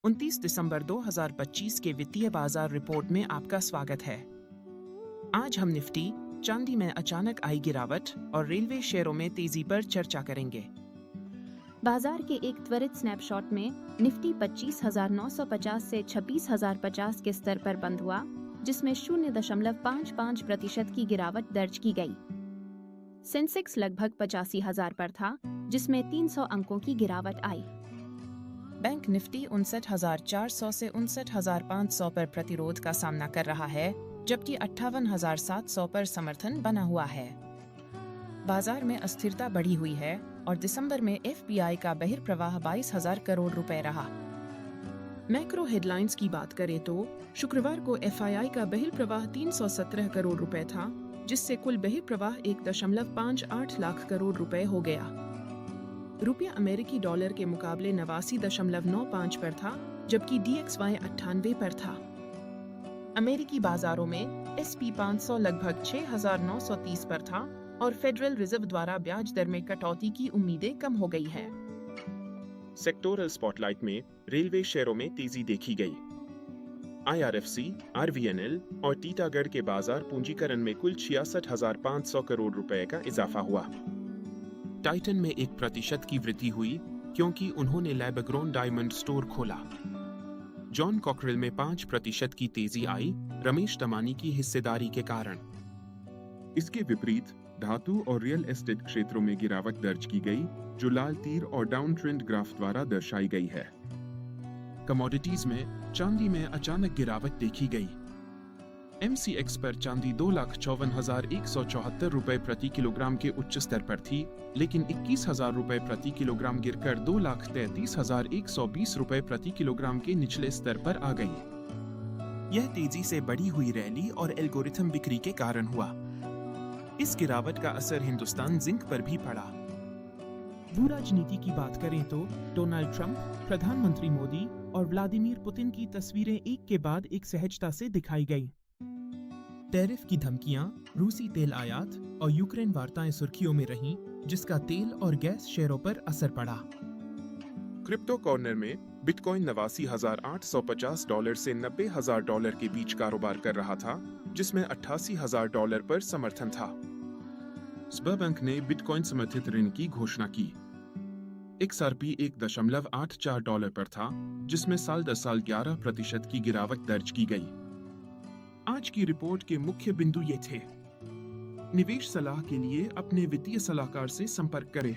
29 दिसंबर 2025 के वित्तीय बाजार रिपोर्ट में आपका स्वागत है। आज हम निफ्टी, चांदी में अचानक आई गिरावट और रेलवे शेयरों में तेजी पर चर्चा करेंगे। बाजार के एक त्वरित स्नैपशॉट में निफ्टी 25,950 से 26,050 के स्तर पर बंद हुआ, जिसमें 0.55% की गिरावट दर्ज की गई। सेंसेक्स लगभग 85,000 पर था, जिसमें 300 अंकों की गिरावट आई। बैंक निफ्टी 59,400 से 59,500 पर प्रतिरोध का सामना कर रहा है, जबकि 58,700 पर समर्थन बना हुआ है। बाजार में अस्थिरता बढ़ी हुई है और दिसंबर में एफपीआई का बहिर्प्रवाह 22,000 करोड़ रुपए रहा। मैक्रो हेडलाइंस की बात करें तो शुक्रवार को एफआईआई का बहिर्प्रवाह 317 करोड़ रुपए था, जिससे कुल बहिर्प्रवाह 1.58 लाख करोड़ रुपए हो गया। रुपया अमेरिकी डॉलर के मुकाबले 89.95 पर था, जबकि DXY 98 पर था। अमेरिकी बाजारों में SP 500 लगभग 6,930 पर था और फेडरल रिजर्व द्वारा ब्याज दर में कटौती की उम्मीदें कम हो गई है। सेक्टोरल स्पॉटलाइट में रेलवे शेयरों में तेजी देखी गई। IRFC, RVNL और टीटागढ़ के बाजार पूंजीकरण में कुल 66,500 करोड़ रुपए का इजाफा हुआ। टाइटन में 1% की वृद्धि हुई क्योंकि उन्होंने लैब-ग्रोन डायमंड स्टोर खोला। जॉन कॉकरेल में 5% की तेजी आई, रमेश दमानी की हिस्सेदारी के कारण। इसके विपरीत धातु और रियल एस्टेट क्षेत्रों में गिरावट दर्ज की गई, जो लाल तीर और डाउन ट्रेंड ग्राफ द्वारा दर्शाई गई है। कमोडिटीज में चांदी में अचानक गिरावट देखी गई। MCX पर चांदी 2,54,174 रुपए प्रति किलोग्राम के उच्च स्तर पर थी, लेकिन 21,000 रुपए प्रति किलोग्राम गिरकर 2,33,120 रुपए प्रति किलोग्राम के निचले स्तर पर आ गई। यह तेजी से बढ़ी हुई रैली और एल्गोरिथम बिक्री के कारण हुआ। इस गिरावट का असर हिंदुस्तान जिंक पर भी पड़ा। भू राजनीति की बात करें तो डोनाल्ड ट्रंप, प्रधानमंत्री मोदी और व्लादिमीर पुतिन की तस्वीरें एक के बाद एक सहजता से दिखाई गई। टैरिफ की धमकियां, रूसी तेल आयात और यूक्रेन वार्ताएं सुर्खियों में रहीं, जिसका तेल और गैस शेयरों पर असर पड़ा। क्रिप्टो कॉर्नर में बिटकॉइन $89,850 से $90,000 के बीच कारोबार कर रहा था, जिसमें $88,000 पर समर्थन था। स्बरबैंक ने बिटकॉइन समर्थित ऋण की घोषणा की। XRP $1.84 पर था, जिसमें साल दर साल 11% की गिरावट दर्ज की गई। आज की रिपोर्ट के मुख्य बिंदु ये थे। निवेश सलाह के लिए अपने वित्तीय सलाहकार से संपर्क करें।